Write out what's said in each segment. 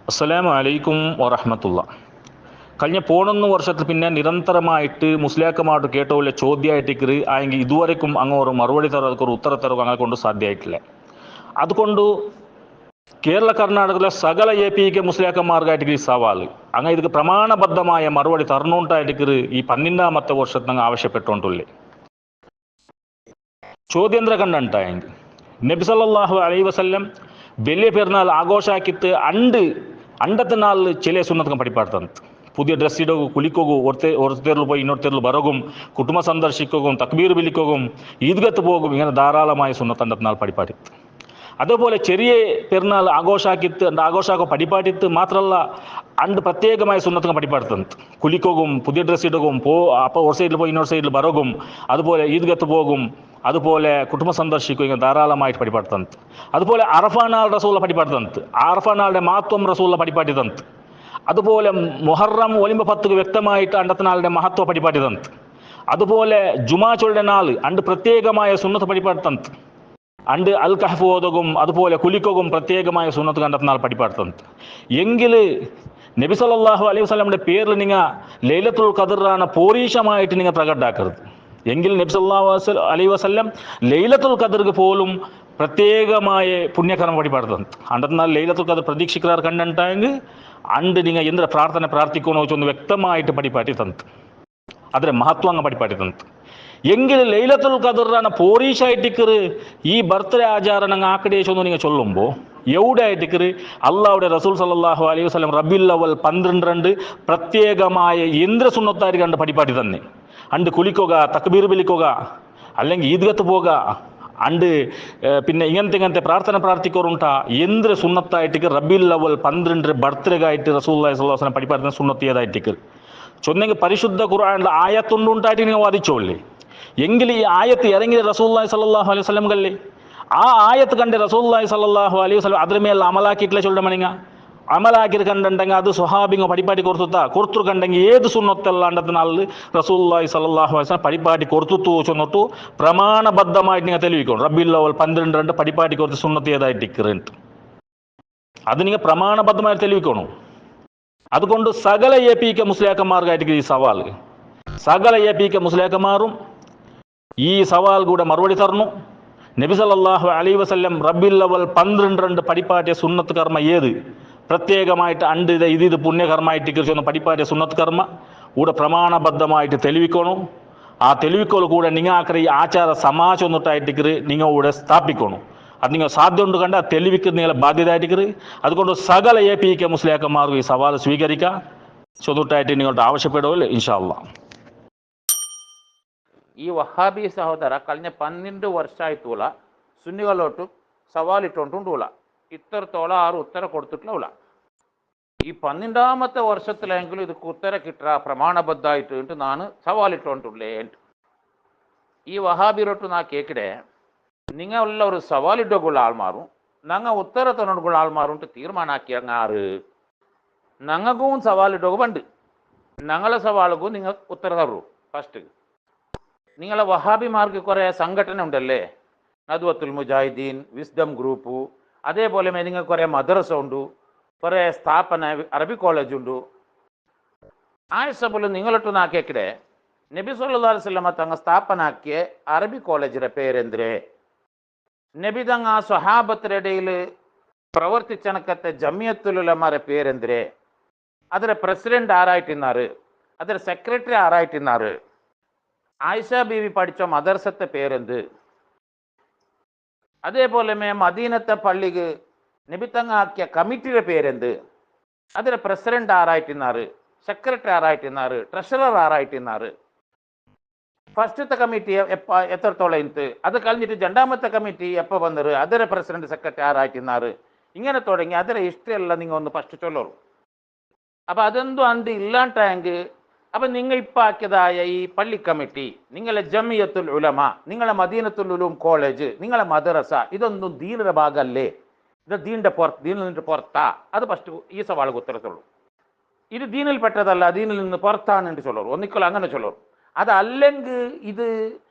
അസ്സലാമു അലൈക്കും വറഹ്മത്തുള്ള. കഴിഞ്ഞ പോണൊന്ന് വർഷത്തിൽ പിന്നെ നിരന്തരമായിട്ട് മുസ്ലിയാക്കന്മാരോട് കേട്ട ചോദ്യമായിട്ട് ആയെങ്കിൽ ഇതുവരെക്കും അങ്ങ് ഒരു മറുപടി തരക്ക് ഒരു ഉത്തര തരവ് അങ്ങനെ കൊണ്ട് സാധ്യമായിട്ടില്ല. അതുകൊണ്ട് കേരള കർണാടകത്തിലെ സകല APK മുസ്ലിയാക്കന്മാർക്കായിട്ട് സവാല് അങ്ങനെ ഇതിക്ക് പ്രമാണബദ്ധമായ മറുപടി തരണോണ്ടായിട്ട് ഈ 12ാമത്തെ വർഷത്തിൽ ആവശ്യപ്പെട്ടുകൊണ്ടുള്ളേ ചോദ്യന്തര കണ്ടുണ്ടായെങ്കിൽ നബി സല്ലല്ലാഹു അലൈഹി വസല്ലം വലിയ പെരുന്നാൾ ആഘോഷാക്കിത്ത് ಅಂಡತ್ತ ನಾಲ್ ಚೆಲೆ ಸುನ್ನತ್ಕ ಪಡಿಪಾಡ್ತಂತ പുതിയ ഡ്രസ് ഇടവും കുളിക്കോകും ഒരുത്തേരിൽ പോയി ಇನ್ನೊരുത്തേരിൽ ബറകും കുടുംബ സന്ദർശിക്കുകയും തക്ബീർ വിളിക്കുകയും ഈദ്ഗത്ത് പോകും ഇങ്ങനെ ധാരാളമായ സുന്നത്ത് അണ്ടത്തെ നാൾ പടിപ്പാടിത്ത്. അതുപോലെ ചെറിയ പെരുന്നാൾ ആഘോഷാക്കോ പടിപ്പാടിത്ത് മാത്രമല്ല അണ്ട് പ്രത്യേകമായ സുന്നത്തുകൾ പടിപ്പാടുത്തുണ്ട്. കുളിക്കോകും പുതിയ ഡ്രസ് ഇടുകയും അപ്പോൾ ഒരു സൈഡിൽ പോയി ಇನ್ನೊരു സൈഡിൽ ബറകും അതുപോലെ ഈദ്ഗത്ത് പോകും അതുപോലെ കുടുംബ സന്ദർശിക്കും ഇങ്ങനെ ധാരാളമായിട്ട് പടിപ്പാടുത്തുണ്ട്. അതുപോലെ അറഫാ നാൾ റസൂല പടിപ്പാടുത്തുണ്ട്. അറഫാ നാളുടെ മഹത്വം റസൂല പടിപ്പാട്ടിത്തുണ്ട്. അതുപോലെ മുഹറം ഒലിമ്പ 10 വ്യക്തമായിട്ട് അണ്ടത്തെ നാളുടെ മഹത്വം പടിപ്പാട്ടിത്തുണ്ട്. അതുപോലെ ജുമാച്ചൊളുടെ നാൾ അണ്ട് പ്രത്യേകമായ സുന്നത്ത് പടിപ്പാടുത്തുണ്ട്. അണ്ട് അൽ കഹഫ് ഓതുകയും അതുപോലെ കുലിക്കുകയും പ്രത്യേകമായ സുന്നത്ത് കണ്ടെത്തുന്ന നാൾ പടിപ്പാടുത്തുണ്ട്. എങ്കിൽ നബി സല്ലല്ലാഹു അലൈഹി വസല്ലമയുടെ പേരിൽ നിങ്ങൾ ലൈലത്തുൽ ഖദറാണ് പോരീഷമായിട്ട് നിങ്ങൾ പ്രകടാക്കരുത്. എങ്കിൽ നബി സല്ലല്ലാഹു അലൈഹി വസല്ലം ലൈലത്തുൽ ഖദർക്ക് പോലും പ്രത്യേകമായ പുണ്യകർമ്മം പടിപ്പാടുത്തുണ്ട്. അണ്ടത്തെ നാൾ ലൈലത്തുൽ ഖദർ പ്രതീക്ഷിക്കാർ കണ്ടുണ്ടായെങ്കിൽ അണ്ട് നിങ്ങൾ എന്തൊരു പ്രാർത്ഥന പ്രാർത്ഥിക്കണോ വെച്ചൊന്ന് വ്യക്തമായിട്ട് പടിപ്പാട്ടി തന്നു. ಅದರ ಮಹತ್ವ ಅಂಗ ಪಡಿಪಾಡಿದಂತ ಎಂಗಿಲು ಲೈಲತುಲ್ ഖദറാണ് പോരീഷായിട്ടിക്കറ് ഈ ബർത്ത്ഡേ ആചാരം അങ്ങ് ആക്കടേശൊന്ന് നിങ്ങൾ ചൊല്ലുമ്പോൾ എവിടെ ആയിട്ടിക്കറ് അള്ളാഹുടെ റസൂൽ സല്ലല്ലാഹു അലൈഹി വസല്ലം റബീഉൽ അവൽ 12 പ്രത്യേകമായ യന്ത്ര സുന്നത്തായി കണ്ട് പടിപ്പാടി തന്നെ അണ്ട് കുളിക്കുക തക്ബീർ വിളിക്കുക അല്ലെങ്കിൽ ഈദ്ഗത്ത് പോകുക അണ്ട് പിന്നെ ഇങ്ങനത്തെ പ്രാർത്ഥന പ്രാർത്ഥിക്കാറുണ്ടാ യന്ത്ര സുന്നത്തായിട്ടിക്ക് റബീഉൽ അവൽ 12 ബർത്ത്ഡേ ആയിട്ട് റസൂലുള്ളാഹി സ്വല്ലല്ലാഹു അലൈഹി വസല്ലം പടിപ്പാടുന്ന സുന്നത്ത് ഏതായിട്ടിക്കറ് ചൊന്നെങ്കിൽ പരിശുദ്ധ ഖുർആനിലെ ആയത്തുണ്ടായിട്ട് നിങ്ങൾ വാദിച്ചോളേ. എങ്കിൽ ഈ ആയത്ത് ഇറങ്ങിയ റസൂലുള്ളാഹി സ്വല്ലല്ലാഹു അലൈഹി വസല്ലം കല്ലേ ആ ആയത്ത് കണ്ട് റസൂലുള്ളാഹി സ്വല്ലല്ലാഹു അലൈഹി വസല്ലം അതിന് മേലെ അമലാക്കിയിട്ടില്ല ചൊല്ലുക മണിങ്ങ അമലാക്കിയിട്ട് കണ്ടുണ്ടെങ്കിൽ അത് സ്വഹാബിങ്ങ പടിപ്പാടി കൊടുത്തു കണ്ടെങ്കിൽ ഏത് സുന്നത്തല്ല അണ്ടത്തെ നാളിൽ റസൂലുള്ളാഹി സ്വല്ലല്ലാഹു അലൈഹി വസല്ലം പടിപ്പാടി കൊടുത്തു ചൊന്നിട്ടു പ്രമാണബദ്ധമായിട്ട് നിങ്ങൾ തെളിയിക്കണം. റബീഉൽ അവൽ 12 പടിപ്പാടി കൊടുത്ത് സുന്നത്ത് ഏതായിട്ട് ഇക്കറുണ്ട് അത് നിങ്ങൾ പ്രമാണബദ്ധമായി തെളിയിക്കണം. അതുകൊണ്ട് സകല APK മുസ്ലിയാക്കന്മാർക്കായിട്ട് ഈ സവാൽ സകല APK മുസ്ലിയാക്കന്മാരും ഈ സവാൽ കൂടെ മറുപടി തരണം. നബി സല്ലല്ലാഹു അലൈഹി വസല്ലം റബീഉൽ അവൽ 12 പടിപ്പാറ്റിയ സുന്നത്ത് കർമ്മ ഏത് പ്രത്യേകമായിട്ട് അണ്ട് ഇത് പുണ്യകർമ്മമായിട്ട് കുറിച്ചൊന്ന് പടിപ്പാറ്റിയ സുന്നത്ത് കർമ്മ കൂടെ പ്രമാണബദ്ധമായിട്ട് തെളിവിക്കണം. ആ തെളിവിക്കോൾ കൂടെ നിങ്ങൾ ഈ ആചാര സമാജം ഒന്നിട്ടായിട്ട് നിങ്ങൾ കൂടെ സ്ഥാപിക്കണം. അത് നിങ്ങൾ സാധ്യത ഉണ്ട് കണ്ട തെളിവിക്ക് നിങ്ങളെ ബാധ്യതയായിട്ട്. അതുകൊണ്ട് സകല APK മുസ്ലിയാക്കന്മാർക്ക് ഈ സവാൽ സ്വീകരിക്കുക ചൊന്നിട്ടായിട്ട് നിങ്ങളുടെ ആവശ്യപ്പെടുമല്ലോ ഇൻഷാ അല്ലാഹ്. ಈ ವಹಾಬಿ ಸಹೋದರ ಕಳೆದ 12 ವರ್ಷ ಆಯ್ತುಲ ಸುನ್ನಿಗಳೊಟ್ಟು ಸವಾಲಿಟ್ಟುಂಟುಂಡುಲ ಇತ್ತರತೋಳ ಆರು ಉತ್ತರ ಕೊಡ್ತಿಟ್ಲವುಲ ಈ 12ാമത്തെ വർഷത്തിലെങ്കിലും ಇದಕ್ಕೆ ಉತ್ತರ കിട്ട ಪ್ರಮಾಣಬದ್ಧ ಆಯಿತು ಅಂತ ನಾನು ಸವಾಲಿಟ್ಟುಂಟುಳ್ಳೆ ಅಂತ ഈ വഹാബിരൊട്ട് ನಾ ಕೇಕಿಡೆ നിങ്ങളെല്ലാവരും സവാലിട്ടുള്ള ആൾമാരും ഞങ്ങൾ ഉത്തര തൊണ്ണുള്ള ആൾമാരും തീരുമാനം ആക്കിയാറ് ഞങ്ങൾക്കും സവാലിട്ടൊക്കെ പണ്ട് ഞങ്ങളെ സവാലുക്കും നിങ്ങൾ ഉത്തര തരൂ. ഫസ്റ്റ് നിങ്ങളെ വഹാബിമാർക്ക് കുറേ സംഘടന ഉണ്ടല്ലേ, നദ്വത്തുൽ മുജാഹിദീൻ, വിസ്ഡം ഗ്രൂപ്പ്, അതേപോലെ നിങ്ങൾ കുറേ മദ്രസ ഉണ്ട്, കുറേ സ്ഥാപന അറബി കോളേജ് ഉണ്ട്. ആ സബല് നിങ്ങളൊಟ್ಟು ನಾ ಕೇಕಿಡೆ നബി സല്ലല്ലാഹു അലൈഹി വസല്ലം തങ്ങൾ സ്ഥാಪನಾക്കിയ അറബി കോളേജിന്റെ പേരെന്തേ? നബി തങ്ങ സ്വഹാബത്തിന്റെ ഇടയിൽ പ്രവർത്തിച്ചണക്കത്തെ ജമിയത്തുൽ ഉലമാരെ പേരെന്തേ? ಅದರ പ്രസിഡന്റ് ആരായിട്ടിന്നാറ്? ಅದರ സെക്രട്ടറി ആരായിട്ടിന്നാറ്? ആയിഷ ബീവി പഠിച്ച മദർസത്തെ പേരെന്ത്? അതേപോലെ മദീനത്തെ പള്ളിക്ക് നബി തങ്ങ ആക്കിയ കമ്മിറ്റിയുടെ പേരെന്ത്? അതിലെ പ്രസിഡന്റ് ആരായിട്ടിന്നാറ്? സെക്രട്ടറി ആരായിട്ടിന്നാറ്? ട്രഷറർ ആരായിട്ടിന്നാറ്? ഫസ്റ്റത്തെ കമ്മിറ്റി എത്രത്തോളം ഇന്ന് അത് കഴിഞ്ഞിട്ട് 2ാമത്തെ കമ്മിറ്റി എപ്പോൾ വന്നത്? അതിലെ പ്രസിഡന്റ് സെക്രട്ടറി ആരായിട്ടിന്നാറ്? ഇങ്ങനെ തുടങ്ങി അതിലെ ഹിസ്റ്ററി എല്ലാം നിങ്ങൾ ഒന്ന് ഫസ്റ്റ് ചൊല്ലൂ. അപ്പം അതെന്തും അന്ത് ഇല്ലാണ്ടായെങ്കിൽ അപ്പം നിങ്ങൾ ഇപ്പം ആക്കിയതായ ഈ പള്ളി കമ്മിറ്റി, നിങ്ങളെ ജമിയത്തുൽ ഉലമ, നിങ്ങളെ മദീനത്തുൽ ഉലൂം കോളേജ്, നിങ്ങളെ മദ്രസ, ഇതൊന്നും ദീനിന്റെ ഭാഗമല്ലേ? ഇത് ദീനിന്റെ ദീനിൽ നിന്ന് പുറത്താ? അത് ഫസ്റ്റ് ഈ സവാൾക്ക് ഉത്തരത്തുള്ളൂ. ഇത് ദീനിൽ പെട്ടതല്ല, ദീനിൽ നിന്ന് പുറത്താണ് എന്ന് ചൊല്ലൂ. ഒന്നിക്കലും അങ്ങനെ ചൊല്ലൂ. അതല്ലെങ്കിൽ ഇത്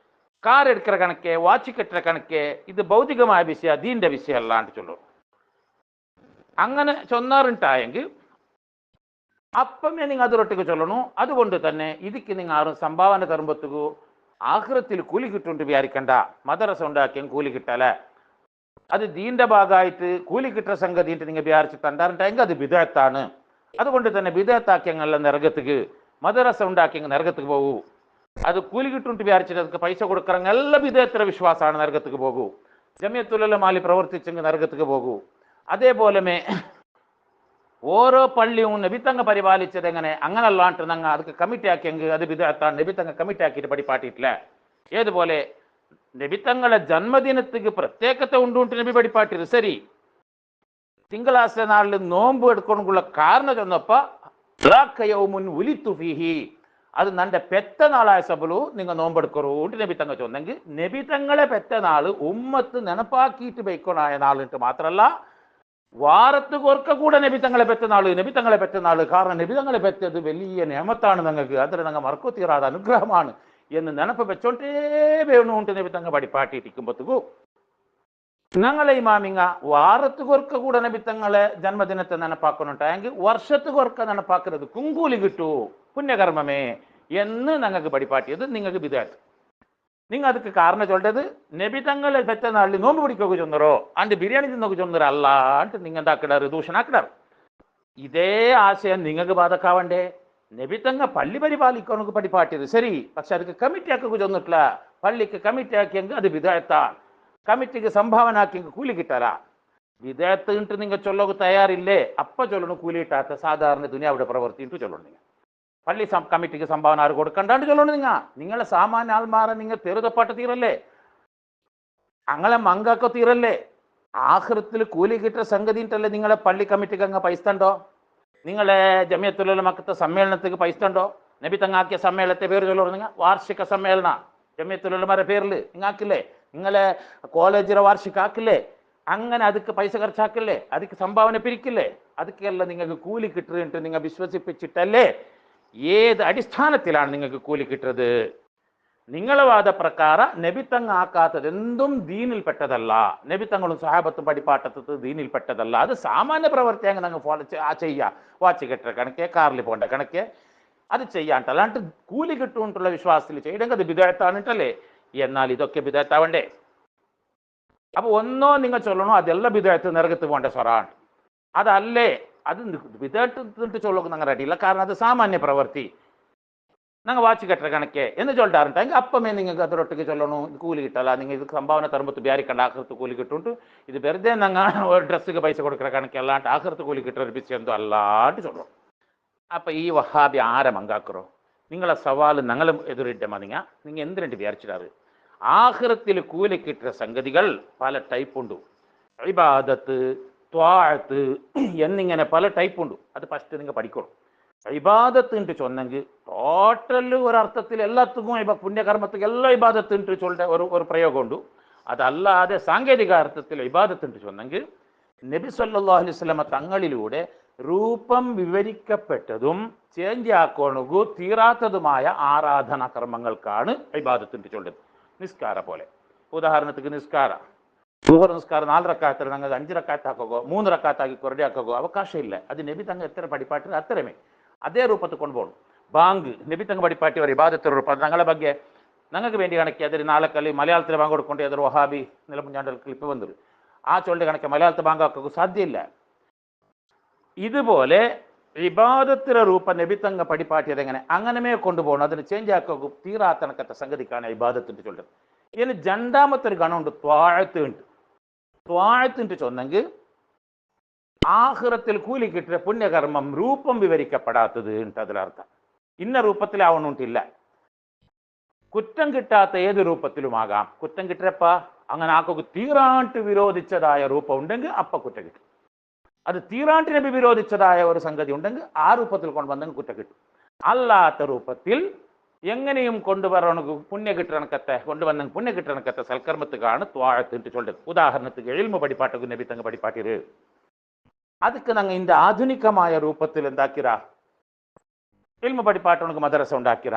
കാർ എടുக்கிற കണക്കെ വാച്ച് കെട്ടുற കണക്കെ ഇത് ഭൗതികമായ വിഷയ ദീനിന്റെ വിഷയമല്ല എന്ന് ചൊല്ലൂ. അങ്ങനെ ചൊന്നാറുണ്ടായെങ്കിൽ അപ്പമേ നിങ്ങൾ അതിലൊട്ടിക്ക് ചൊല്ലണു. അതുകൊണ്ട് തന്നെ ഇതിക്ക് നിങ്ങൾ ആരും സംഭാവന തരുമ്പത്തുകു ആഖിറത്തിൽ കൂലി കിട്ടുകൊണ്ട് വിചാരിക്കണ്ട. മദ്രസ ഉണ്ടാക്കിയും കൂലി കിട്ടല, അത് ദീന്റെ ഭാഗമായിട്ട് കൂലി കിട്ടുന്ന സംഗതിയിട്ട് നിങ്ങൾ വിചാരിച്ച് തണ്ടാറുണ്ടായെങ്കിൽ അത് ബിദഅത്താണ്. അതുകൊണ്ട് തന്നെ ബിദഅത്താക്കിയങ്ങല്ല നരകത്തുക്ക്, മദ്രസ ഉണ്ടാക്കിയെങ്കിൽ നരകത്തുക്ക് പോകൂ. അത് കൂലി കിട്ടുകൊണ്ട് വിചാരിച്ചിട്ട് ಅದಕ್ಕೆ പൈസ കൊടുക്കറങ്ങ എല്ലാ ബിദഅത്തിന്റെ വിശ്വാസമാണ് നരകത്തുക്ക് പോകൂ. ജമിയത്തുൽ ഉലമായിൽ പ്രവർത്തിച്ചെങ്കിൽ നരകത്തുക്ക് പോകൂ. അതേപോലെ ഓരോ പള്ളിയും നബിത്തങ്ങ പരിപാലിച്ചത് എങ്ങനെ അങ്ങനല്ലാണ്ട് ഞങ്ങൾ ಅದಕ್ಕೆ കമ്മിറ്റി ആക്കിയെങ്കിൽ അത് ബിദഅത്താണ്. നബിത്തങ്ങ കമ്മിറ്റി ആക്കിയിട്ട് പഠിപ്പാട്ടിട്ടില്ല. ഏതുപോലെ നബിത്തങ്ങളെ ജന്മദിനത്തിക്ക് പ്രത്യേകത ഉണ്ടുണ്ട് നബി പഠിപ്പാട്ടിரு. സരി, തിങ്കളാഴ്ച നാളിൽ നോമ്പ് എടുക്കാനുള്ള കാരണം ചെന്നപ്പോ അത് നന്റെ പെറ്റ നാളായ സബലു നിങ്ങൾ നോമ്പെടുക്കറൂണ്ട് നബി തങ്ങ ചൊന്നെങ്കിൽ നബി തങ്ങളെ പെറ്റ നാള് ഉമ്മത്ത് നെനപ്പാക്കിയിട്ട് ബൈക്കോണായ നാളിട്ട് മാത്രല്ല വാരത്ത് കൊർക്ക കൂടെ നബി തങ്ങളെ പെറ്റ നാള്. കാരണം നബി തങ്ങളെ പെറ്റത് വലിയ നിയമത്താണ് നിങ്ങൾക്ക്, അതിൽ ഞങ്ങൾ മറക്കു തീരാതെ അനുഗ്രഹമാണ് എന്ന് നെനപ്പ് വെച്ചോണ്ടേ വേണുണ്ട് നബി തങ്ങ പഠിപ്പാട്ടിരിക്കുമ്പോഴത്തേക്കു ഞങ്ങളെ ഇമാമിങ്ങ വാരത്ത് കൊർക്ക കൂടെ നബി തങ്ങളെ ജന്മദിനത്തെ നെനപ്പാക്കുന്നുണ്ടായെങ്കിൽ വർഷത്ത് കൊർക്ക നെനപ്പാക്കുന്നത് കുങ്കൂലി കിട്ടൂ, പുണ്യകർമ്മമേ എന്ന് ഞങ്ങൾക്ക് പഠിപ്പാട്ടിയത് നിങ്ങൾക്ക് ബിദഅത്ത്. നിങ്ങൾ ಅದಕ್ಕೆ ಕಾರಣ ചൊല്ലത് നബി തങ്ങളെ പെറ്റ നാളിൽ നോമ്പ് പിടിക്കുക ചൊന്നറോ അണ്ട് ബിരിയാണി തിന്നൊക്കെ ചൊന്നറ അല്ലാണ്ട് നിങ്ങൾ എന്താക്കിടാറ് ദൂഷണാക്കിടാറ്. ഇതേ ആശയം നിങ്ങൾക്ക് ബാധക്കാവണ്ടേ? നബി തങ്ങ പള്ളി പരിപാലിക്കണക്ക് പഠിപ്പാട്ടിയത് ശരി, പക്ഷെ ಅದಕ್ಕೆ കമ്മിറ്റി ആക്കുക ചൊന്നിട്ടില്ല. പള്ളിക്ക് കമ്മിറ്റി ആക്കിയെങ്കിൽ അത് ബിദഅത്താണ്. കമ്മിറ്റിക്ക് സംഭാവന ആക്കിയെങ്കിൽ കൂലി കിട്ടല. ബിദഅത്ത് ഇട്ട് നിങ്ങൾ ചൊല്ലക്ക് തയ്യാറില്ലേ അപ്പ ചൊല്ലണു കൂലി കിട്ടാത്ത സാധാരണ ദുനിയാവിടെ പ്രവർത്തി ഇട്ട് ചൊല്ലണം. നിങ്ങൾ പള്ളി കമ്മിറ്റിക്ക് സംഭാവന ആര് കൊടുക്കണ്ടാണ്ട് ചൊല്ലണം. നിങ്ങളെ സാമാന്യ ആൾമാരെ നിങ്ങൾ തെറുതപ്പാട്ട് തീരല്ലേ, അങ്ങനെ മങ്കാക്ക തീരല്ലേ. ആഖിറത്തിൽ കൂലി കിട്ടുന്ന സംഗതിയിട്ടല്ലേ നിങ്ങളെ പള്ളി കമ്മിറ്റിക്ക് അങ്ങ് പൈസ ഉണ്ടോ? നിങ്ങളെ ജമിയത്തുൽ ഉലമക്കത്തെ സമ്മേളനത്തിക്ക് പൈസ ഉണ്ടോ? നബി തങ്ങാക്കിയ സമ്മേളനത്തെ പേര് ചൊല്ലണം. നിങ്ങൾ വാർഷിക സമ്മേളന ജമിയത്തുൽ ഉലമയുടെ പേരിൽ നിങ്ങാക്കില്ലേ, നിങ്ങളെ കോളേജിലെ വാർഷിക ആക്കില്ലേ, അങ്ങനെ ಅದಕ್ಕೆ പൈസ ಖರ್ಚಾക്കില്ലേ, ಅದಕ್ಕೆ സംഭാവന പിരിക്കില്ലേ, ಅದಕ್ಕೆಲ್ಲ നിങ്ങൾക്ക് കൂലി കിട്ടുന്നുണ്ട് നിങ്ങൾ വിശ്വസിപ്പിച്ചിട്ടല്ലേ. ഏത് അടിസ്ഥാനത്തിലാണ് നിങ്ങൾക്ക് കൂലി കിട്ടുന്നത്? നിങ്ങളെ വാദപ്രകാര നബിത്തങ്ങ ആക്കാത്തത് എന്തും ദീനിൽപ്പെട്ടതല്ല, നബിത്തങ്ങളും സഹാബത്തും പഠിപ്പാട്ടത്ത് ദീനിൽപ്പെട്ടതല്ല. അത് സാമാന്യ പ്രവർത്തിയാൽ ഞങ്ങൾ ഫോളോ ചെയ്യുക. വാച്ച് കെട്ടുന്ന കണക്കെ, കാറിൽ പോകേണ്ട കണക്കെ അത് ചെയ്യാണ്ട് അല്ലാണ്ട് കൂലി കിട്ടുകൊണ്ടുള്ള വിശ്വാസത്തിൽ ചെയ്യണമെങ്കിൽ അത് ബിദഅത്താണിട്ടല്ലേ. എന്നാൽ ഇതൊക്കെ ബിദഅത്താവണ്ടേ? അപ്പൊ ഒന്നോ നിങ്ങൾ ചൊല്ലണോ അതെല്ലാം ബിദഅത്ത് നരകത്ത് പോകേണ്ട സ്വറാണ്. അതല്ലേ അത് ബിദഅത്ത് ചൊല്ലുക ഞങ്ങൾ റെഡിയില്ല. കാരണം അത് സാമാന്യ പ്രവൃത്തി. ഞങ്ങൾ വാച്ച് കെട്ട കണക്കെ എന്ന് ചൊല്ലാറുണ്ടെങ്കിൽ അപ്പമേ നിങ്ങൾക്ക് അതിലൊട്ടിക്ക് ചൊല്ലണു കൂലി കിട്ടല്ല. നിങ്ങൾ ഇത് സംഭാവന തരുമ്പത്ത് വിചാരിക്കേണ്ട ആഖിറത്ത് കൂലി കിട്ടുന്നുണ്ട്. ഇത് വെറുതെ ഞങ്ങൾ ഡ്രസ്സിക്ക് പൈസ കൊടുക്കുന്ന കണക്കെ അല്ലാണ്ട് ആഖിറത്ത് കൂലി കിട്ടുന്ന എന്തോ അല്ലാണ്ട് ചൊല്ലും. അപ്പൊ ഈ വഹാബി ആരെ മങ്കാക്കറോ? നിങ്ങളെ സവാല് ഞങ്ങൾ എതിരിട്ട മതിങ്ങ നിങ്ങൾ എന്തിനുണ്ട് വിചാരിച്ചിട്ടാറ്? ആഖിറത്തിൽ കൂലി കിട്ടുന്ന സംഗതികൾ പല ടൈപ്പ് ഉണ്ട്. ഇബാദത്ത്, ത്വാഅത്ത് എന്നിങ്ങനെ പല ടൈപ്പ് ഉണ്ട്. അത് ഫസ്റ്റ് നിങ്ങൾ പഠിക്കണം. ഇബാദത്ത് ഉണ്ട് ചൊന്നെങ്കിൽ ടോട്ടൽ ഒരർത്ഥത്തിൽ എല്ലാത്തുക്കും പുണ്യകർമ്മത്തിക്ക് എല്ലാ ഇബാദത്ത് ഉണ്ട് ചൊല്ലുന്ന ഒരു പ്രയോഗമുണ്ട്. അതല്ലാതെ സാങ്കേതിക അർത്ഥത്തിൽ ഇബാദത്ത് ഉണ്ട് ചൊന്നെങ്കിൽ നബി സല്ലല്ലാഹു അലൈഹി വസല്ലമ തങ്ങളിലൂടെ രൂപം വിവരിക്കപ്പെട്ടതും ചേഞ്ച് ആക്കണു തീരാത്തതുമായ ആരാധനാ കർമ്മങ്ങൾക്കാണ് ഇബാദത്ത് ഉണ്ട് ചൊല്ലുന്നത്. നിസ്കാര പോലെ ഉദാഹരണത്തിന് നിസ്കാര ളുഹർ നിസ്കാരം 4 റക്കാത്തിൽ ഞങ്ങൾ 5 റക്കാത്താക്കോ 3 റക്കാത്താക്കി കുറേ ആക്കോ അവകാശമില്ല. അത് നബി തങ്ങ എത്ര പഠിപ്പാട്ട് അത്രമേ അതേ രൂപത്തിൽ കൊണ്ടുപോകണം. ബാങ്ക് നബി തങ്ങ പഠിപ്പാട്ടി ഒരു ഇബാദത്ത് രൂപം ഞങ്ങളെ ಬಗ್ಗೆ ഞങ്ങൾക്ക് വേണ്ടി കണക്കി അതൊരു നാളെക്കല്ല് മലയാളത്തിൽ ബാങ്ക് കൊടുക്കൊണ്ട് അതൊരു വഹാബി നിലമുഞ്ഞാണ്ടൽ ക്ലിപ്പ് വന്നത് ആ ചൊല്ലിന്റെ കണക്കെ മലയാളത്തിൽ ബാങ്ക് ആക്കുക സാധ്യമില്ല. ഇതുപോലെ ഇബാദത്തിലെ രൂപം നബി തങ്ങ പഠിപ്പാട്ടിയത് എങ്ങനെ അങ്ങനമേ കൊണ്ടുപോകണം. അതിന് ചേഞ്ച് ആക്കുക തീരാത്തണക്കത്തെ സംഗതിക്കാണ് ഇബാദത്തിന്റെ ചൊല്ലുന്നത്. ഇതിന് രണ്ടാമത്തെ ഒരു ഗണമുണ്ട്, ത്വാഅത്ത് ഉണ്ട്. ത്വാഅത്ത് ഉണ്ട് ചൊന്നെങ്കിൽ ആഖിറത്തിൽ കൂലി കിട്ടിയ പുണ്യകർമ്മം രൂപം വിവരിക്കപ്പെടാത്തത് ഉണ്ട്. അതിലർത്ഥം ഇന്ന രൂപത്തിലാവണുണ്ടില്ല. കുറ്റം കിട്ടാത്ത ഏത് രൂപത്തിലുമാകാം. കുറ്റം കിട്ടിയപ്പ അങ്ങനെ ആക്കുക തീരാണ്ട് വിരോധിച്ചതായ രൂപം ഉണ്ടെങ്കിൽ അപ്പ കുറ്റം കിട്ടും. അത് തീരാണ്ട് നബി വിരോധിച്ചതായ ഒരു സംഗതി ഉണ്ടെങ്കിൽ ആ രൂപത്തിൽ കൊണ്ടുവന്നെങ്കിൽ കുറ്റം കിട്ടും. അല്ലാത്ത രൂപത്തിൽ എങ്ങനെയും കൊണ്ടുവരണക്ക് പുണ്യ കിട്ടണക്കത്തെ കൊണ്ടുവന്നെങ്കിൽ പുണ്യ കിട്ടണക്കത്തെ സൽക്കർമ്മത്തുകാണ് ത്വാഅത്ത് എന്ന് ചൊല്ലുന്നത്. ഉദാഹരണത്തിന് ഇൽമു പഠിപ്പാട്ടക്ക് നബി തങ്ങ പഠിപ്പാട്ടിയത് ಅದಕ್ಕೆ ನಂಗೆ ಇಂದ ಆಧುನಿಕമായ രൂപത്തിൽ എന്താക്കിರ ഇൽമു പഠിപ്പാട്ടണക്ക് മദ്രസ ഉണ്ടാക്കിര,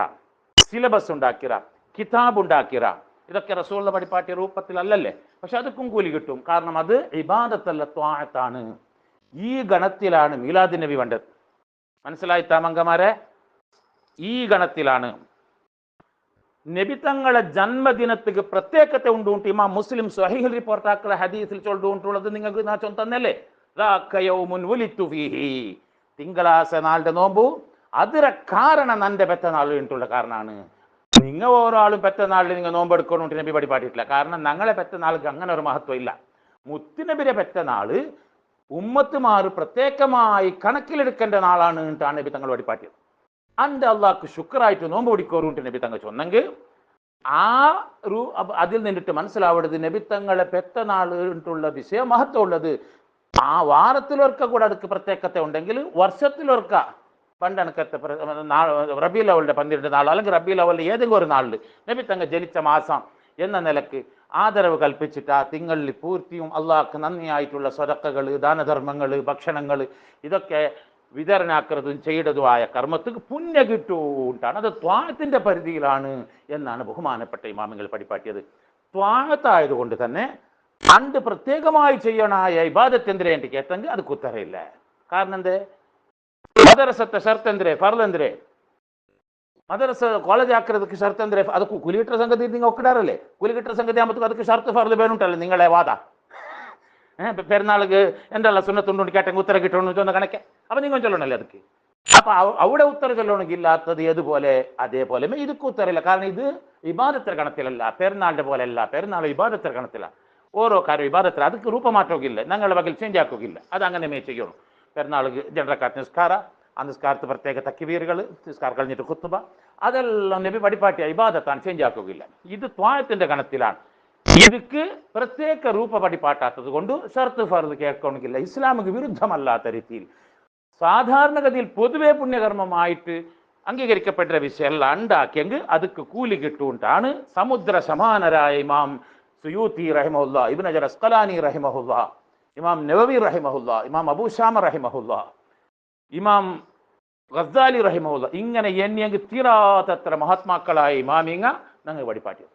സിലബസ് ഉണ്ടാക്കിര, കിതാബ് ഉണ്ടാക്കിര. ഇതൊക്കെ റസൂലുള്ള പഠിപ്പാട്ടിയ രൂപത്തിൽ അല്ലല്ലേ. പക്ഷെ അതൊക്കും കൂലി കിട്ടും. കാരണം അത് ഇബാദത്തല്ല ത്വാഅത്താണ്. ഈ ഗണത്തിലാണ് മീലാദ് നബി വേണ്ടത്. മനസ്സിലായി താമങ്കമാരെ? ഈ ഗണത്തിലാണ് നബി തങ്ങളെ ജന്മദിനത്തിക്ക് പ്രത്യേകത ഉണ്ടുണ്ട്. ഇമാം മുസ്ലിം സ്വഹീഹിൽ റിപ്പോർട്ടാക്കുന്ന ഹദീസിൽ ചൊല്ലുകൊണ്ടുള്ളത് നിങ്ങൾക്ക് നാ ചൊന്തന്നല്ലേ, തിങ്കളാഴ്ച നാളുടെ നോമ്പു അതിര കാരണം നന്റെ പെറ്റനാൾ വേണ്ടിയുള്ള കാരണമാണ്. നിങ്ങൾ ഓരോളും പെറ്റനാളിൽ നിങ്ങൾ നോമ്പെടുക്കണോട്ട് നബി പഠിപ്പാട്ടിട്ടില്ല. കാരണം ഞങ്ങളെ പെറ്റനാൾക്ക് അങ്ങനെ ഒരു മഹത്വം ഇല്ല. മുത്തുനബിയുടെ പെറ്റനാള് ഉമ്മത്തുമാർ പ്രത്യേകമായി കണക്കിലെടുക്കേണ്ട നാളാണ് എന്നിട്ടാണ് നബി തങ്ങൾ പഠിപ്പാട്ടിയത്. അന്റെ അള്ളാഹ്ക്ക് ശുക്രായിട്ട് നോമ്പ് പിടിക്കോറുണ്ട് നബി തങ്ങൾ ചൊന്നെങ്കിൽ അതിൽ നിന്നിട്ട് മനസ്സിലാവുന്നത് നബി തങ്ങളെ പെറ്റനാളിട്ടുള്ള വിഷയ മഹത്വം ഉള്ളത്. ആ വാരത്തിലൊർക്ക കൂടെ അടുക്ക് പ്രത്യേകത ഉണ്ടെങ്കിൽ വർഷത്തിലൊർക്ക പണ്ടണക്കത്തെ റബീൽ അവലിന്റെ 12 നാളോ അല്ലെങ്കിൽ റബീൽ അവലിന്റെ ഏതെങ്കിലും ഒരു നാളിൽ നബി തങ്ങൾ ജനിച്ച മാസം എന്ന നിലക്ക് ആദരവ് കൽപ്പിച്ചിട്ട് ആ തിങ്ങളിൽ പൂർത്തിയും അള്ളാഹ്ക്ക് നന്ദിയായിട്ടുള്ള സ്വതക്കകൾ, ദാനധർമ്മങ്ങൾ, ഭക്ഷണങ്ങൾ ഇതൊക്കെ വിതരണാക്കുന്നതും ചെയ്തതുമായ കർമ്മത്തിന് പുണ്യ കിട്ടൂട്ടാണ്. അത് ത്വാഴത്തിന്റെ പരിധിയിലാണ് എന്നാണ് ബഹുമാനപ്പെട്ട ഇമാമിങ്ങൾ പഠിപ്പാട്ടിയത്. ത്വാഴത്തായതുകൊണ്ട് തന്നെ അണ്ട് പ്രത്യേകമായി ചെയ്യണായ ഇബാദത്ത് എന്തിരെ എനിക്ക് കേട്ടെങ്കിൽ അത് കുത്തറയില്ല. കാരണം എന്തേ? മദരസത്തെ ഷർത്ത് എന്തിരെ, ഫർദ് എന്തിരെ, മദരസ കോളേജ് ആക്കുന്നതൊക്കെ ഷർത്ത് എന്തിരെ, അത് കുലികിട്ട സംഗതി നിങ്ങൾ ഒക്കിടാറല്ലേ. കുലികിട്ട സംഗതി ആകുമ്പോൾ അതൊക്കെ ഷർത്ത് ഫർദ് പേരുണ്ടല്ലോ നിങ്ങളെ വാദ. പെരുന്നാൾക്ക് എന്തെല്ലാം സുന്നത്തുണ്ട് കേട്ടെങ്കിൽ ഉത്തരം കിട്ടണമെന്ന് ചൊന്ന കണക്കെ അപ്പൊ നിങ്ങൾ ചൊല്ലണല്ലേ അതൊക്കെ. അപ്പൊ അവിടെ ഉത്തരം ചൊല്ലണമെങ്കിൽ ഇല്ലാത്തത് ഏതുപോലെ അതേപോലെ ഇതൊക്കെ ഉത്തരമില്ല. കാരണം ഇത് ഇബാദത്തിന്റെ ഗണത്തിലല്ല, പെരുന്നാളിന്റെ പോലെ അല്ല. പെരുന്നാൾ ഇബാദത്തിന്റെ ഗണത്തില. ഓരോ കാര്യം ഇബാദത്തിൽ അതൊക്കെ രൂപമാറ്റമില്ല, ഞങ്ങളുടെ വകയിൽ ചേഞ്ച് ആക്കുകയില്ല. അത് അങ്ങനെ ചെയ്യണം. പെരുന്നാൾക്ക് ജനറക്കാത്ത നിസ്കാര, ആ നിസ്കാരത്ത് പ്രത്യേക തക്ബീറുകൾ, നിസ്കാരം കഴിഞ്ഞിട്ട് ഖുത്ബ, അതെല്ലാം നബി പഠിപ്പാട്ടിയ ഇബാദത്താണ്, ചേഞ്ച് ആക്കുകയില്ല. ഇത് ത്വാഴത്തിന്റെ ഗണത്തിലാണ്. ഇതിക്ക് പ്രത്യേക രൂപ പഠിപ്പാട്ടാത്തത് കൊണ്ട് ഷർത്ത് ഫർദ് കേൾക്കണമെങ്കില്ല. ഇസ്ലാമിക്ക് വിരുദ്ധമല്ലാത്ത രീതിയിൽ സാധാരണഗതിയിൽ പൊതുവെ പുണ്യകർമ്മമായിട്ട് അംഗീകരിക്കപ്പെട്ട വിഷയമെല്ലാം ഉണ്ടാക്കിയെങ്കിൽ അതൊക്കെ കൂലി കിട്ടുകൊണ്ടാണ് സമുദ്ര സമാനരായ ഇമാം സുയൂത്തി റഹിമഹുല്ല, ഇബ്നു ഹജർ അസ്ഖലാനി റഹിമഹുല്ല, ഇമാം നവവി റഹിമഹുല്ല, ഇമാം അബൂ ശാമ റഹിമഹുല്ല, ഇമാം ഗസ്സാലി റഹിമഹുല്ല, ഇങ്ങനെ എണ്ണിയെങ്കിൽ തീരാത്തത്ര മഹാത്മാക്കളായ ഇമാമിങ്ങ ഞങ്ങൾ പഠിപ്പാട്ടിയത്.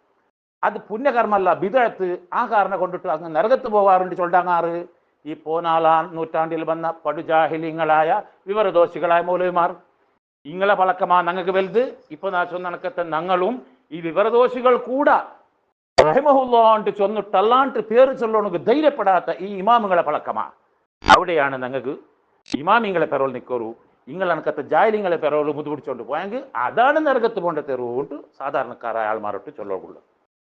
അത് പുണ്യകർമ്മല്ല, ബിദഅത്ത്. ആ കാരണം കൊണ്ടിട്ട് അങ്ങ് നരകത്ത് പോകാറുണ്ട് ചൊല്ലാങ്ങാറ്. ഈ 14-ാം നൂറ്റാണ്ടിൽ വന്ന പടുജാഹിലിങ്ങളായ വിവരദോഷികളായ മൗലവിമാർ. ഇങ്ങളെ പളക്കമാ ഞങ്ങൾക്ക് വലുത്. ഇപ്പൊ ചൊന്നണക്കത്തെ ഞങ്ങളും ഈ വിവരദോഷികൾ കൂടെ റഹിമഹുല്ലാണ്ട് ചൊന്നിട്ടല്ലാണ്ട് പേര് ചൊല്ലണമെങ്കിൽ ധൈര്യപ്പെടാത്ത ഈ ഇമാമുകളെ പളക്കമാ. അവിടെയാണ് ഞങ്ങൾക്ക് ഇമാമിങ്ങളെ പെറോൾ നിൽക്കൂ. ഇങ്ങളണക്കത്തെ ജാഹിലിങ്ങളെ പെറോൾ മുതുപിടിച്ചോണ്ട് പോയെങ്കിൽ അതാണ് നരകത്ത് പോകേണ്ട തെരുവുകൊണ്ട് സാധാരണക്കാരായ ആൾമാരോട്ട് ചൊല്ലുള്ളൂ.